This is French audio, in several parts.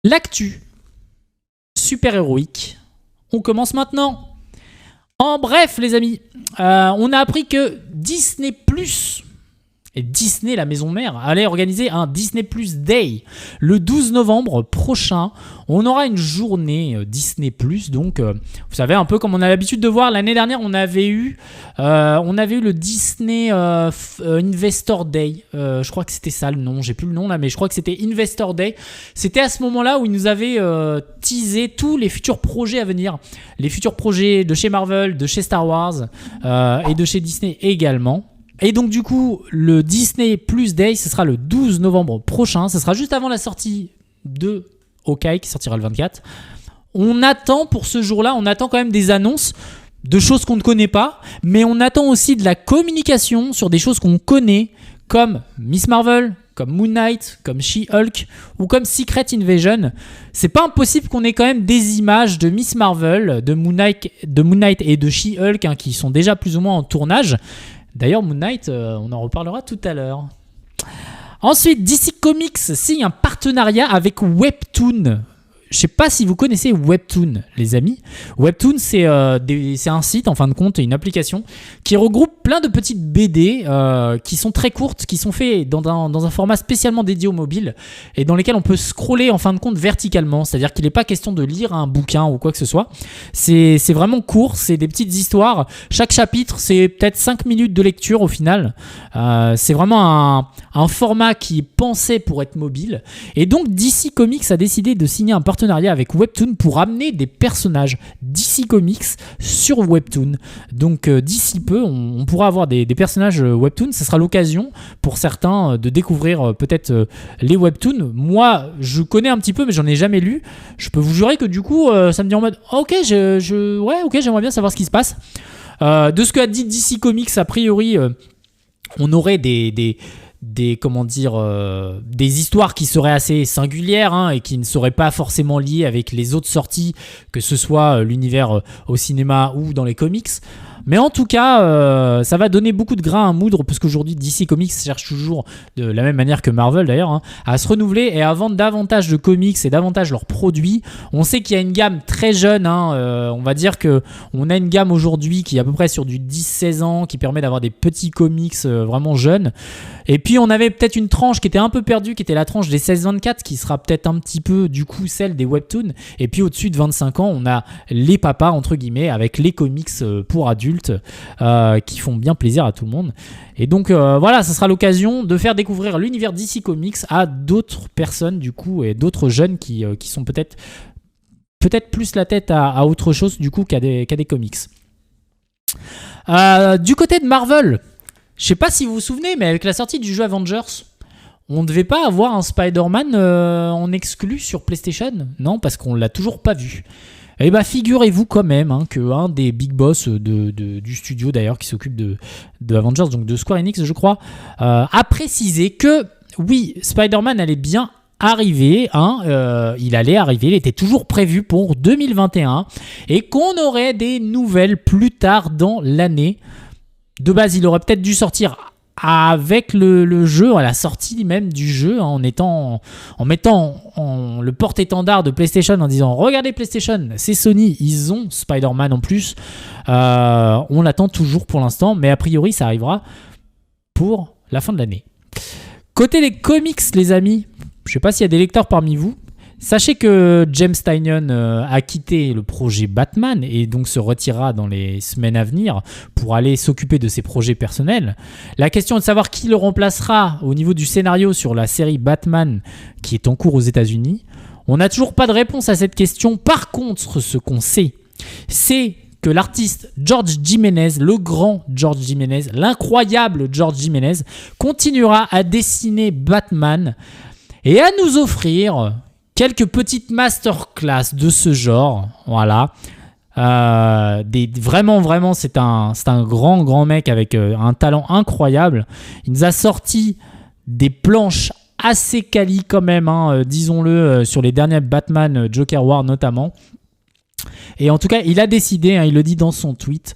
L'actu super-héroïque, on commence maintenant. En bref, les amis, on a appris que Disney+, et Disney, la maison mère, allait organiser un Disney Plus Day. Le 12 novembre prochain, on aura une journée Disney Plus. Donc, vous savez, un peu comme on a l'habitude de voir. L'année dernière, on avait eu le Disney Investor Day. Je crois que c'était ça le nom. J'ai plus le nom là, mais je crois que c'était Investor Day. C'était à ce moment-là où ils nous avaient teasé tous les futurs projets à venir. Les futurs projets de chez Marvel, de chez Star Wars et de chez Disney également. Et donc du coup, le Disney Plus Day, ce sera le 12 novembre prochain. Ce sera juste avant la sortie de Hawkeye qui sortira le 24. On attend pour ce jour-là, on attend quand même des annonces de choses qu'on ne connaît pas. Mais on attend aussi de la communication sur des choses qu'on connaît, comme Miss Marvel, comme Moon Knight, comme She-Hulk ou comme Secret Invasion. C'est pas impossible qu'on ait quand même des images de Miss Marvel, de Moon Knight et de She-Hulk qui sont déjà plus ou moins en tournage. D'ailleurs, Moon Knight, on en reparlera tout à l'heure. Ensuite, DC Comics signe un partenariat avec Webtoon. Je ne sais pas si vous connaissez Webtoon, les amis. Webtoon, c'est un site, en fin de compte, une application qui regroupe plein de petites BD qui sont très courtes, qui sont faites dans un format spécialement dédié au mobile et dans lesquels on peut scroller, en fin de compte, verticalement. C'est-à-dire qu'il n'est pas question de lire un bouquin ou quoi que ce soit. C'est vraiment court, c'est des petites histoires. Chaque chapitre, c'est peut-être 5 minutes de lecture au final. C'est vraiment un format qui est pensé pour être mobile. Et donc, DC Comics a décidé de signer un partenariat avec Webtoon pour amener des personnages DC Comics sur Webtoon. Donc d'ici peu, on pourra avoir des personnages Webtoon. Ça sera l'occasion pour certains de découvrir peut-être les Webtoons. Moi, je connais un petit peu, mais j'en ai jamais lu. Je peux vous jurer que du coup, ça me dit en mode ok, j'aimerais bien savoir ce qui se passe. De ce qu'a dit DC Comics, a priori, on aurait des histoires qui seraient assez singulières et qui ne seraient pas forcément liées avec les autres sorties, que ce soit l'univers au cinéma ou dans les comics. Mais en tout cas, ça va donner beaucoup de grain à moudre parce qu'aujourd'hui, DC Comics cherche toujours, de la même manière que Marvel d'ailleurs, à se renouveler et à vendre davantage de comics et davantage leurs produits. On sait qu'il y a une gamme très jeune. On va dire qu'on a une gamme aujourd'hui qui est à peu près sur du 10-16 ans, qui permet d'avoir des petits comics vraiment jeunes. Et puis, on avait peut-être une tranche qui était un peu perdue, qui était la tranche des 16-24, qui sera peut-être un petit peu, du coup, celle des webtoons. Et puis, au-dessus de 25 ans, on a les papas, entre guillemets, avec les comics pour adultes qui font bien plaisir à tout le monde. Et donc, voilà, ça sera l'occasion de faire découvrir l'univers DC Comics à d'autres personnes, du coup, et d'autres jeunes qui sont peut-être plus la tête à autre chose, du coup, qu'à des comics. Du côté de Marvel, je sais pas si vous vous souvenez, mais avec la sortie du jeu Avengers, on ne devait pas avoir un Spider-Man en exclu sur PlayStation. Non, parce qu'on l'a toujours pas vu. Et bah figurez-vous quand même que un des big boss du studio d'ailleurs qui s'occupe de Avengers, donc de Square Enix je crois, a précisé que oui, Spider-Man allait bien arriver, il allait arriver, il était toujours prévu pour 2021 et qu'on aurait des nouvelles plus tard dans l'année. De base, il aurait peut-être dû sortir avec le jeu, à la sortie même du jeu, en mettant le porte-étendard de PlayStation en disant « Regardez PlayStation, c'est Sony, ils ont Spider-Man en plus. » On l'attend toujours pour l'instant, mais a priori, ça arrivera pour la fin de l'année. Côté des comics, les amis, je ne sais pas s'il y a des lecteurs parmi vous. Sachez que James Tynion a quitté le projet Batman et donc se retirera dans les semaines à venir pour aller s'occuper de ses projets personnels. La question est de savoir qui le remplacera au niveau du scénario sur la série Batman qui est en cours aux États-Unis. On n'a toujours pas de réponse à cette question. Par contre, ce qu'on sait, c'est que l'artiste George Jiménez, le grand George Jiménez, l'incroyable George Jiménez, continuera à dessiner Batman et à nous offrir quelques petites masterclass de ce genre, voilà. Vraiment, c'est un grand mec avec un talent incroyable. Il nous a sorti des planches assez quali quand même, disons-le, sur les derniers Batman Joker War notamment. Et en tout cas, il a décidé, il le dit dans son tweet,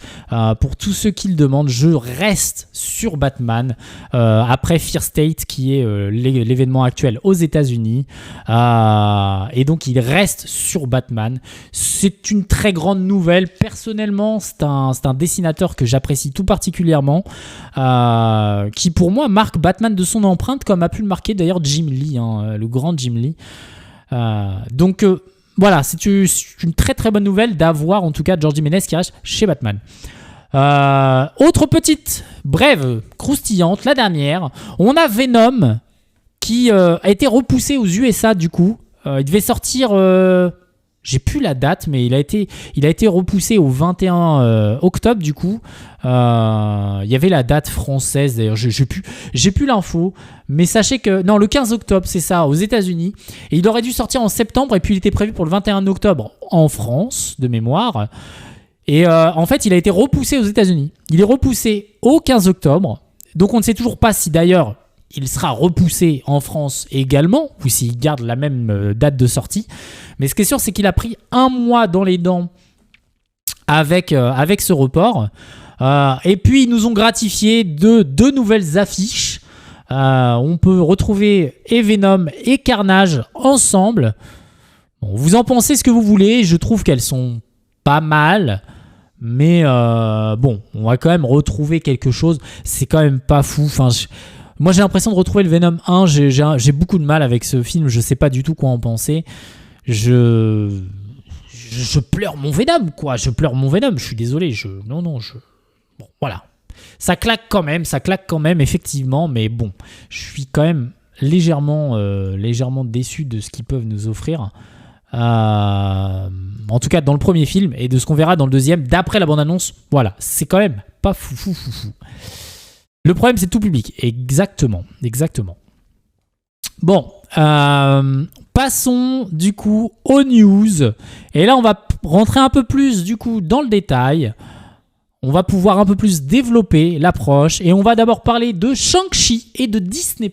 pour tous ceux qui le demandent, je reste sur Batman après Fear State, qui est l'événement actuel aux États-Unis. Et donc, il reste sur Batman. C'est une très grande nouvelle. Personnellement, c'est un dessinateur que j'apprécie tout particulièrement, qui pour moi marque Batman de son empreinte, comme a pu le marquer d'ailleurs Jim Lee, le grand Jim Lee. Donc, voilà, c'est une très très bonne nouvelle d'avoir en tout cas Jorge Jiménez qui reste chez Batman. Autre petite brève croustillante, la dernière. On a Venom qui a été repoussé aux USA du coup. Il devait sortir, j'ai plus la date, mais il a été repoussé au 21 octobre du coup. Il y avait la date française d'ailleurs, j'ai plus l'info, mais sachez que non, le 15 octobre c'est ça aux États-Unis, et il aurait dû sortir en septembre et puis il était prévu pour le 21 octobre en France de mémoire. Et en fait, il a été repoussé aux États-Unis. Il est repoussé au 15 octobre, donc on ne sait toujours pas si d'ailleurs il sera repoussé en France également, ou s'il garde la même date de sortie. Mais ce qui est sûr, c'est qu'il a pris un mois dans les dents avec ce report. Et puis, ils nous ont gratifié de 2 nouvelles affiches. On peut retrouver et Venom et Carnage ensemble. Bon, vous en pensez ce que vous voulez. Je trouve qu'elles sont pas mal. Mais bon, on va quand même retrouver quelque chose. C'est quand même pas fou. Enfin, moi, j'ai l'impression de retrouver le Venom 1. J'ai beaucoup de mal avec ce film. Je sais pas du tout quoi en penser. Je pleure mon Venom, quoi. Je pleure mon Venom. Je suis désolé. Bon, voilà. Ça claque quand même, effectivement. Mais bon, je suis quand même légèrement déçu de ce qu'ils peuvent nous offrir. En tout cas, dans le premier film et de ce qu'on verra dans le deuxième, d'après la bande-annonce. Voilà, c'est quand même pas fou. Le problème, c'est tout public. Exactement. Bon, passons du coup aux news. Et là, on va rentrer un peu plus du coup dans le détail. On va pouvoir un peu plus développer l'approche. Et on va d'abord parler de Shang-Chi et de Disney+,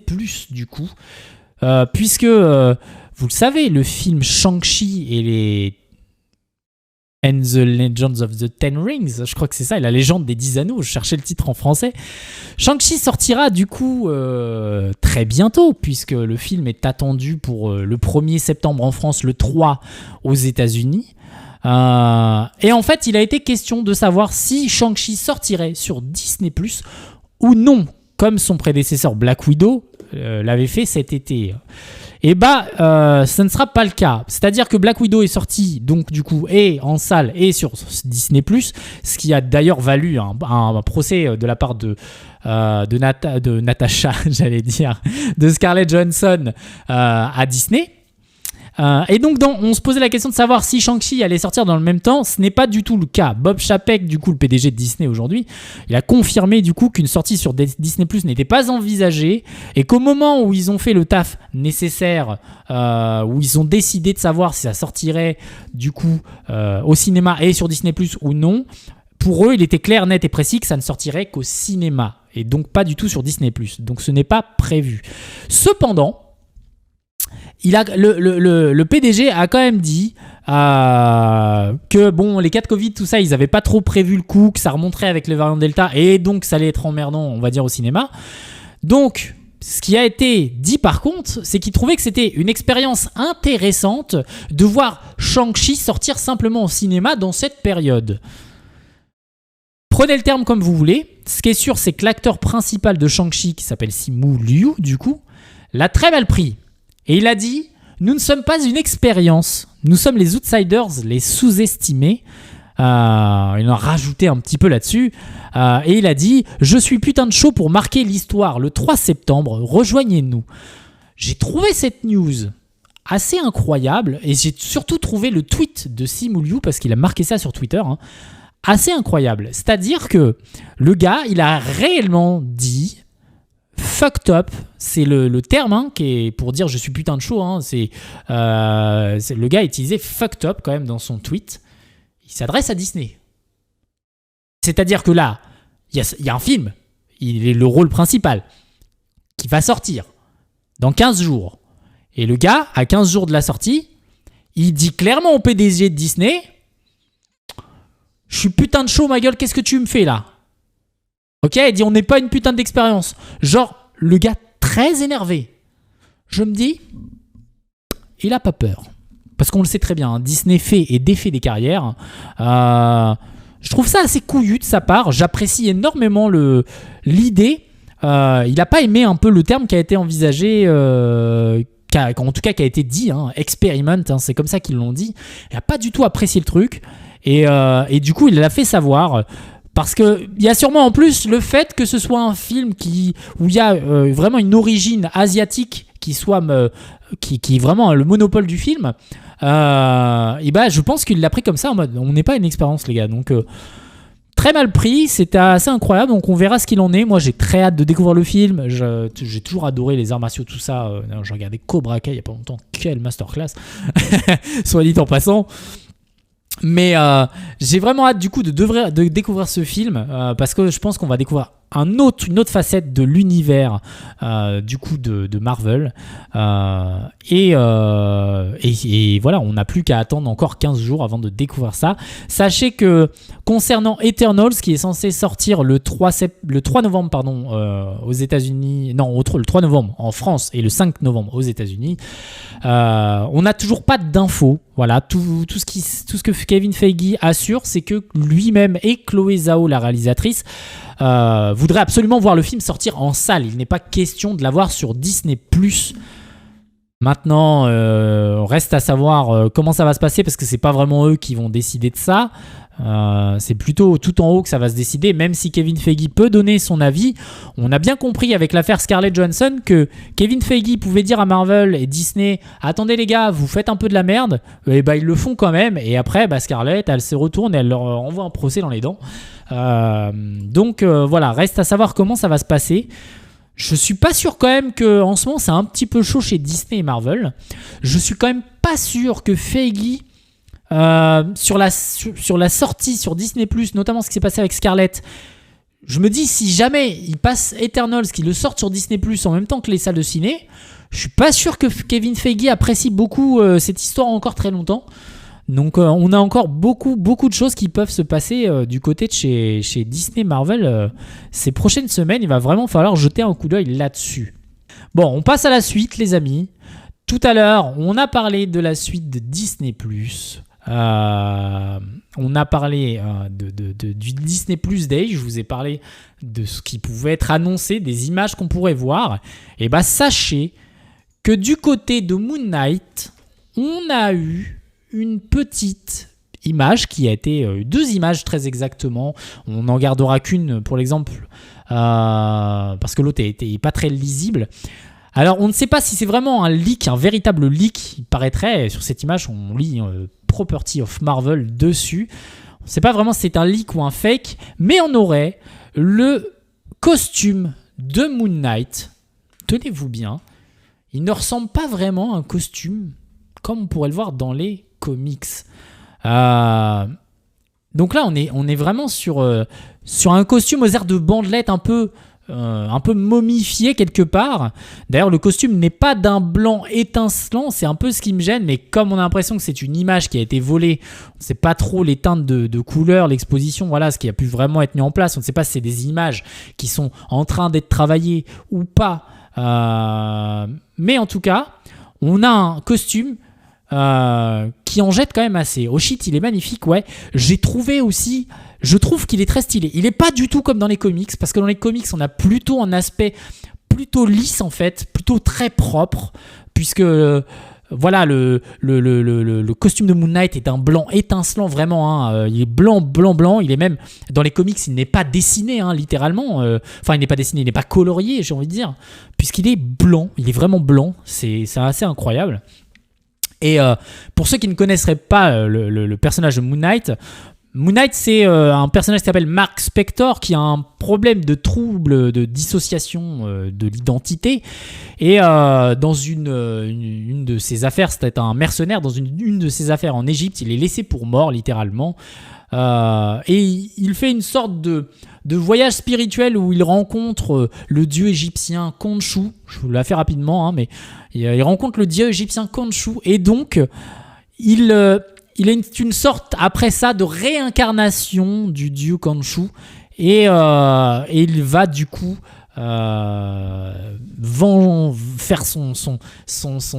du coup. Puisque, vous le savez, le film Shang-Chi et les... And the Legends of the Ten Rings, je crois que c'est ça, et la légende des 10 anneaux, je cherchais le titre en français. Shang-Chi sortira du coup très bientôt, puisque le film est attendu pour le 1er septembre en France, le 3 aux États-Unis. Et en fait, il a été question de savoir si Shang-Chi sortirait sur Disney+, ou non, comme son prédécesseur Black Widow l'avait fait cet été. Et ce ne sera pas le cas. C'est-à-dire que Black Widow est sorti, donc du coup, et en salle et sur Disney+, ce qui a d'ailleurs valu un procès de la part de Natasha, j'allais dire, de Scarlett Johansson à Disney. Et donc, on se posait la question de savoir si Shang-Chi allait sortir dans le même temps. Ce n'est pas du tout le cas. Bob Chapek, du coup, le PDG de Disney aujourd'hui, il a confirmé du coup qu'une sortie sur Disney+ n'était pas envisagée et qu'au moment où ils ont fait le taf nécessaire, où ils ont décidé de savoir si ça sortirait du coup au cinéma et sur Disney+ ou non, pour eux, il était clair, net et précis que ça ne sortirait qu'au cinéma et donc pas du tout sur Disney+. Donc, ce n'est pas prévu. Cependant, le PDG a quand même dit que bon, les cas de Covid, tout ça, ils n'avaient pas trop prévu le coup, que ça remonterait avec le variant Delta et donc ça allait être emmerdant, on va dire, au cinéma. Donc, ce qui a été dit par contre, c'est qu'il trouvait que c'était une expérience intéressante de voir Shang-Chi sortir simplement au cinéma dans cette période. Prenez le terme comme vous voulez. Ce qui est sûr, c'est que l'acteur principal de Shang-Chi, qui s'appelle Simu Liu, du coup, l'a très mal pris. Et il a dit « Nous ne sommes pas une expérience. Nous sommes les outsiders, les sous-estimés. » Il en a rajouté un petit peu là-dessus. Et il a dit « Je suis putain de chaud pour marquer l'histoire. Le 3 septembre, rejoignez-nous. » J'ai trouvé cette news assez incroyable. Et j'ai surtout trouvé le tweet de Simu Liu, parce qu'il a marqué ça sur Twitter, assez incroyable. C'est-à-dire que le gars, il a réellement dit... Fucked up, c'est le terme qui est pour dire je suis putain de chaud. C'est le gars a utilisé fucked up quand même dans son tweet. Il s'adresse à Disney. C'est-à-dire que là, il y a un film, il est le rôle principal, qui va sortir dans 15 jours. Et le gars, à 15 jours de la sortie, il dit clairement au PDG de Disney Je suis putain de chaud, ma gueule, qu'est-ce que tu me fais là? Ok, il dit on n'est pas une putain d'expérience. Genre, le gars très énervé. Je me dis, il a pas peur. Parce qu'on le sait très bien, hein, Disney fait et défait des carrières. Je trouve ça assez couillu de sa part. J'apprécie énormément l'idée. Il n'a pas aimé un peu le terme qui a été envisagé, en tout cas qui a été dit, hein, experiment, hein, c'est comme ça qu'ils l'ont dit. Il n'a pas du tout apprécié le truc. Et du coup, il l'a fait savoir. Parce qu'il y a sûrement en plus le fait que ce soit un film où il y a vraiment une origine asiatique qui est vraiment le monopole du film. Et bah, je pense qu'il l'a pris comme ça en mode on n'est pas une expérience, les gars. Donc, très mal pris, c'était assez incroyable. Donc, on verra ce qu'il en est. Moi, j'ai très hâte de découvrir le film. J'ai toujours adoré les arts martiaux, tout ça. J'ai regardé Cobra Kai il n'y a pas longtemps. Quelle masterclass, soit dit en passant. Mais j'ai vraiment hâte du coup de découvrir ce film parce que je pense qu'on va découvrir une autre facette de l'univers du coup de Marvel et voilà, on n'a plus qu'à attendre encore 15 jours avant de découvrir ça. Sachez que concernant Eternals qui est censé sortir le 3 novembre aux États-Unis, le 3 novembre en France et le 5 novembre aux États-Unis, on n'a toujours pas d'infos. Voilà, tout ce que Kevin Feige assure, c'est que lui-même et Chloé Zhao, la réalisatrice, voudraient absolument voir le film sortir en salle. Il n'est pas question de l'avoir sur Disney+. Maintenant, reste à savoir comment ça va se passer parce que c'est pas vraiment eux qui vont décider de ça. C'est plutôt tout en haut que ça va se décider, même si Kevin Feige peut donner son avis. On a bien compris avec l'affaire Scarlett Johansson que Kevin Feige pouvait dire à Marvel et Disney attendez les gars, vous faites un peu de la merde, et bah ils le font quand même, et après Scarlett elle se retourne et elle leur envoie un procès dans les dents. Donc voilà, reste à savoir comment ça va se passer. Je suis pas sûr quand même que en ce moment c'est un petit peu chaud chez Disney et Marvel. Je suis quand même pas sûr que Feige sur la sortie sur Disney+, notamment ce qui s'est passé avec Scarlett, je me dis si jamais il passe Eternals, qu'il le sorte sur Disney+, en même temps que les salles de ciné, je suis pas sûr que Kevin Feige apprécie beaucoup cette histoire encore très longtemps. Donc on a encore beaucoup de choses qui peuvent se passer du côté de chez Disney Marvel. Ces prochaines semaines, il va vraiment falloir jeter un coup d'œil là-dessus. Bon, on passe à la suite les amis. Tout à l'heure, on a parlé de la suite de Disney+. On a parlé du Disney Plus Day. Je vous ai parlé de ce qui pouvait être annoncé, des images qu'on pourrait voir. Et bah sachez que du côté de Moon Knight, on a eu une petite image qui a été deux images très exactement. On n'en gardera qu'une pour l'exemple parce que l'autre était pas très lisible. Alors, on ne sait pas si c'est vraiment un leak, un véritable leak. Il paraîtrait, sur cette image, on lit Property of Marvel dessus. On ne sait pas vraiment si c'est un leak ou un fake, mais on aurait le costume de Moon Knight. Tenez-vous bien, il ne ressemble pas vraiment à un costume comme on pourrait le voir dans les comics. Donc là, on est vraiment sur un costume aux airs de bandelette un peu momifié quelque part. D'ailleurs, le costume n'est pas d'un blanc étincelant, c'est un peu ce qui me gêne, mais comme on a l'impression que c'est une image qui a été volée, on ne sait pas trop les teintes de couleurs, l'exposition, voilà, ce qui a pu vraiment être mis en place. On ne sait pas si c'est des images qui sont en train d'être travaillées ou pas. Mais en tout cas, on a un costume qui en jette quand même assez. Oh shit, il est magnifique, ouais. Je trouve qu'il est très stylé. Il est pas du tout comme dans les comics, parce que dans les comics, on a plutôt un aspect plutôt lisse en fait, plutôt très propre, puisque voilà, le costume de Moon Knight est un blanc étincelant vraiment. Hein. Il est blanc. Il est même dans les comics, il n'est pas dessiné, hein, littéralement. Enfin, il n'est pas dessiné, il n'est pas colorié, j'ai envie de dire, puisqu'il est blanc. Il est vraiment blanc. C'est assez incroyable. Et pour ceux qui ne connaisseraient pas le personnage de Moon Knight, c'est un personnage qui s'appelle Mark Spector qui a un problème de trouble de dissociation de l'identité. Et dans une de ses affaires, c'était un mercenaire, dans une de ses affaires en Égypte, il est laissé pour mort littéralement. Et il fait une sorte de voyage spirituel où il rencontre le dieu égyptien Khonshu. Je vous la fais rapidement, hein, mais il rencontre le dieu égyptien Khonshu et donc il il est une sorte, après ça, de réincarnation du dieu Khonshu. Et il va du coup faire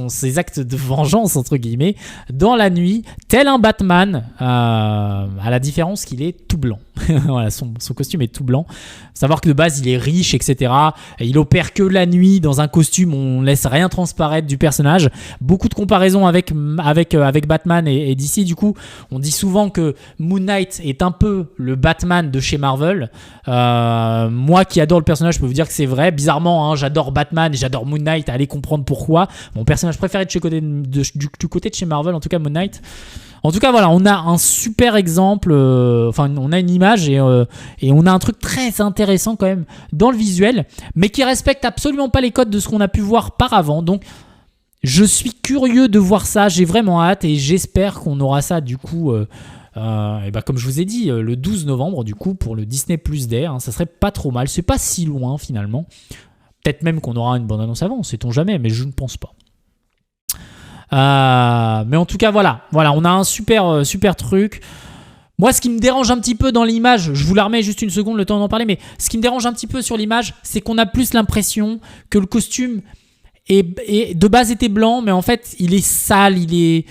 ses actes de vengeance, entre guillemets, dans la nuit, tel un Batman, à la différence qu'il est tout blanc. Voilà, son costume est tout blanc. Savoir que de base, il est riche, etc. Et il opère que la nuit dans un costume, on laisse rien transparaître du personnage. Beaucoup de comparaisons avec Batman et DC. Du coup, on dit souvent que Moon Knight est un peu le Batman de chez Marvel. Moi qui adore le personnage, je peux vous dire que c'est vrai. Bizarrement, hein, j'adore Batman et j'adore Moon Knight. Allez comprendre pourquoi. Mon personnage préféré du côté de chez Marvel, en tout cas Moon Knight. En tout cas, voilà, on a un super exemple, on a une image et on a un truc très intéressant quand même dans le visuel, mais qui respecte absolument pas les codes de ce qu'on a pu voir par avant. Donc, je suis curieux de voir ça, j'ai vraiment hâte et j'espère qu'on aura ça du coup, comme je vous ai dit, le 12 novembre du coup pour le Disney Plus Day, hein, ça serait pas trop mal, c'est pas si loin finalement. Peut-être même qu'on aura une bande-annonce avant, sait-on jamais, mais je ne pense pas. Mais en tout cas voilà, on a un super truc. Moi ce qui me dérange un petit peu dans l'image, je vous la remets juste une seconde le temps d'en parler, mais ce qui me dérange un petit peu sur l'image, c'est qu'on a plus l'impression que le costume de base était blanc, mais en fait il est sale, il est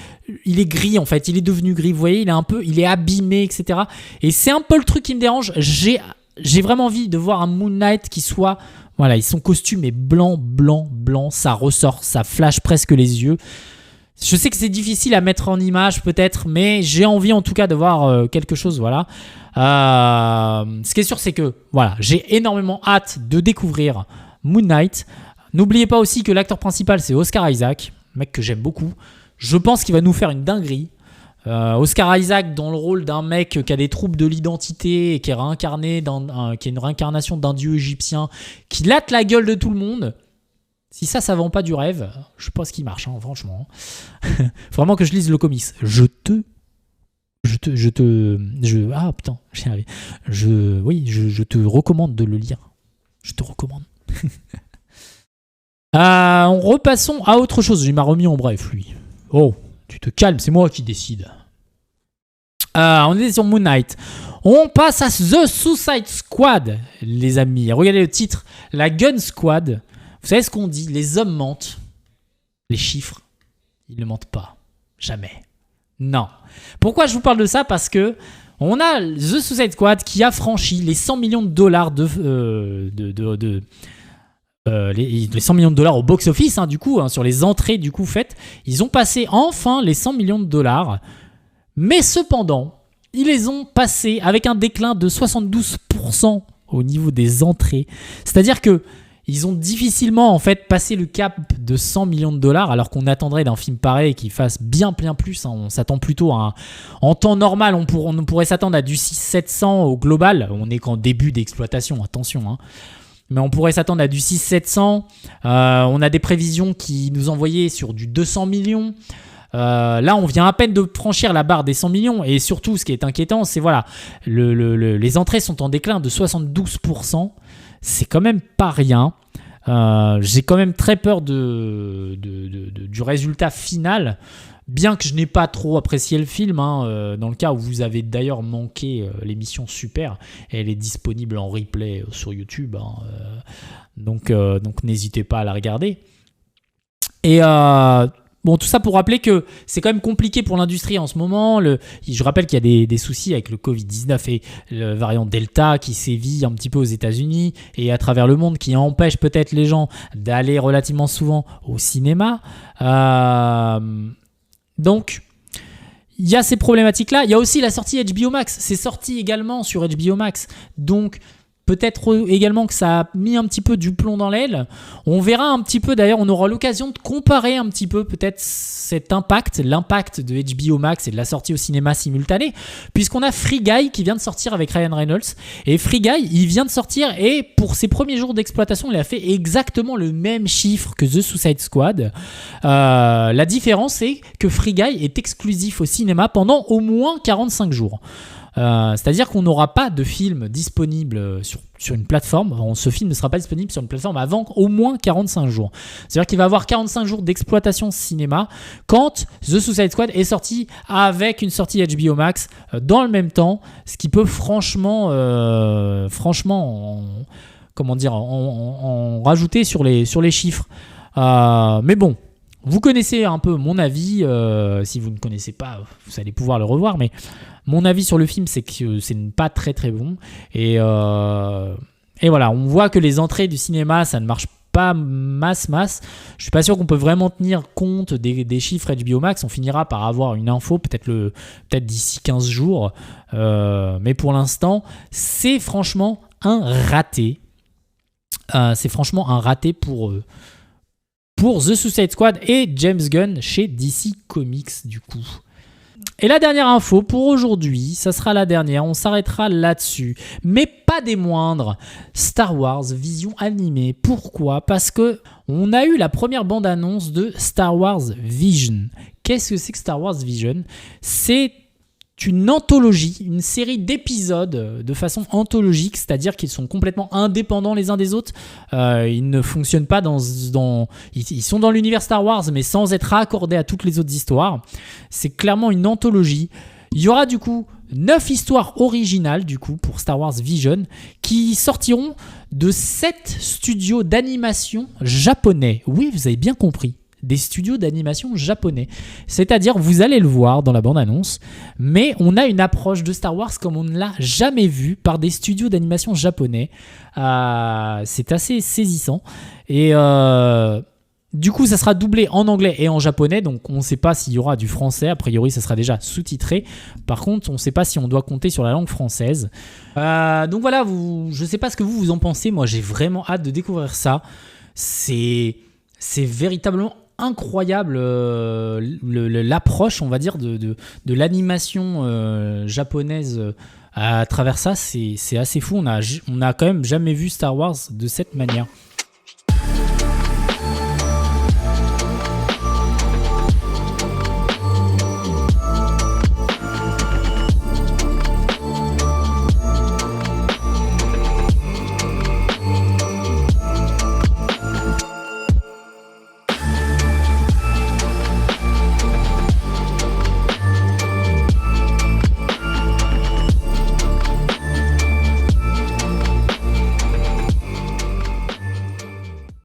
gris en fait, il est devenu gris, vous voyez, il est abîmé, etc. Et c'est un peu le truc qui me dérange. J'ai vraiment envie de voir un Moon Knight qui soit, voilà, son costume est blanc, ça ressort, ça flash presque les yeux. Je sais que c'est difficile à mettre en image peut-être, mais j'ai envie en tout cas de voir quelque chose, voilà. Ce qui est sûr, c'est que voilà, j'ai énormément hâte de découvrir Moon Knight. N'oubliez pas aussi que l'acteur principal, c'est Oscar Isaac, mec que j'aime beaucoup. Je pense qu'il va nous faire une dinguerie. Oscar Isaac dans le rôle d'un mec qui a des troubles de l'identité et qui est réincarné, qui est une réincarnation d'un dieu égyptien, qui latte la gueule de tout le monde. Si ça vend pas du rêve, je sais pas ce qui marche, hein, franchement. Faut vraiment que je lise le comics. Je te recommande de le lire. Je te recommande. Repassons à autre chose. Il m'a remis en bref, lui. Oh, tu te calmes, c'est moi qui décide. On est sur Moon Knight. On passe à The Suicide Squad, les amis. Regardez le titre, la Gun Squad. Vous savez ce qu'on dit? Les hommes mentent. Les chiffres, ils ne mentent pas. Jamais. Non. Pourquoi je vous parle de ça? Parce que on a The Suicide Squad qui a franchi les 100 millions de dollars les 100 millions de dollars au box-office, hein, du coup, hein, sur les entrées du coup faites. Ils ont passé enfin les 100 millions de dollars. Mais cependant, ils les ont passés avec un déclin de 72% au niveau des entrées. C'est-à-dire que ils ont difficilement en fait passé le cap de 100 millions de dollars alors qu'on attendrait d'un film pareil qu'il fasse bien plus. Hein. On s'attend plutôt à en temps normal, on pourrait s'attendre à du 600-700 au global. On n'est qu'en début d'exploitation, attention. Hein. Mais on pourrait s'attendre à du 600-700. On a des prévisions qui nous envoyaient sur du 200 millions. Là, on vient à peine de franchir la barre des 100 millions. Et surtout, ce qui est inquiétant, c'est voilà, les entrées sont en déclin de 72%. C'est quand même pas rien. J'ai quand même très peur du résultat final, bien que je n'ai pas trop apprécié le film, hein, dans le cas où vous avez d'ailleurs manqué l'émission Super, elle est disponible en replay sur YouTube, hein, donc n'hésitez pas à la regarder. Et bon, tout ça pour rappeler que c'est quand même compliqué pour l'industrie en ce moment. Je rappelle qu'il y a des soucis avec le Covid-19 et le variant Delta qui sévit un petit peu aux États-Unis et à travers le monde, qui empêche peut-être les gens d'aller relativement souvent au cinéma. Donc, il y a ces problématiques-là. Il y a aussi la sortie HBO Max. C'est sorti également sur HBO Max. Donc, peut-être également que ça a mis un petit peu du plomb dans l'aile. On verra un petit peu, d'ailleurs, on aura l'occasion de comparer un petit peu peut-être l'impact de HBO Max et de la sortie au cinéma simultanée, puisqu'on a Free Guy qui vient de sortir avec Ryan Reynolds. Et Free Guy, il vient de sortir et pour ses premiers jours d'exploitation, il a fait exactement le même chiffre que The Suicide Squad. La différence, c'est que Free Guy est exclusif au cinéma pendant au moins 45 jours. C'est-à-dire qu'on n'aura pas de film disponible sur une plateforme. Enfin, ce film ne sera pas disponible sur une plateforme avant au moins 45 jours. C'est-à-dire qu'il va avoir 45 jours d'exploitation cinéma quand The Suicide Squad est sorti avec une sortie HBO Max dans le même temps, ce qui peut franchement en rajouter sur les chiffres. Mais bon, vous connaissez un peu mon avis. Si vous ne connaissez pas, vous allez pouvoir le revoir. Mais mon avis sur le film, c'est que c'est pas très très bon. Et voilà, on voit que les entrées du cinéma, ça ne marche pas masse. Je suis pas sûr qu'on peut vraiment tenir compte des chiffres HBO Max. On finira par avoir une info, peut-être d'ici 15 jours. Mais pour l'instant, c'est franchement un raté. C'est franchement un raté pour The Suicide Squad et James Gunn chez DC Comics du coup. Et la dernière info pour aujourd'hui, ça sera la dernière, on s'arrêtera là-dessus. Mais pas des moindres, Star Wars Vision animée. Pourquoi ? Parce que on a eu la première bande-annonce de Star Wars Vision. Qu'est-ce que c'est que Star Wars Vision ? C'est une anthologie, une série d'épisodes de façon anthologique, c'est-à-dire qu'ils sont complètement indépendants les uns des autres. Ils ne fonctionnent pas ils sont dans l'univers Star Wars, mais sans être raccordés à toutes les autres histoires. C'est clairement une anthologie. Il y aura du coup 9 histoires originales du coup pour Star Wars Vision qui sortiront de 7 studios d'animation japonais. Oui, vous avez bien compris. Des studios d'animation japonais. C'est-à-dire, vous allez le voir dans la bande-annonce, mais on a une approche de Star Wars comme on ne l'a jamais vu par des studios d'animation japonais. C'est assez saisissant. Et du coup, ça sera doublé en anglais et en japonais, donc on ne sait pas s'il y aura du français. A priori, ça sera déjà sous-titré. Par contre, on ne sait pas si on doit compter sur la langue française. Donc voilà, je ne sais pas ce que vous en pensez. Moi, j'ai vraiment hâte de découvrir ça. C'est véritablement incroyable l'approche, on va dire, de l'animation japonaise à travers ça. C'est assez fou. On a quand même jamais vu Star Wars de cette manière.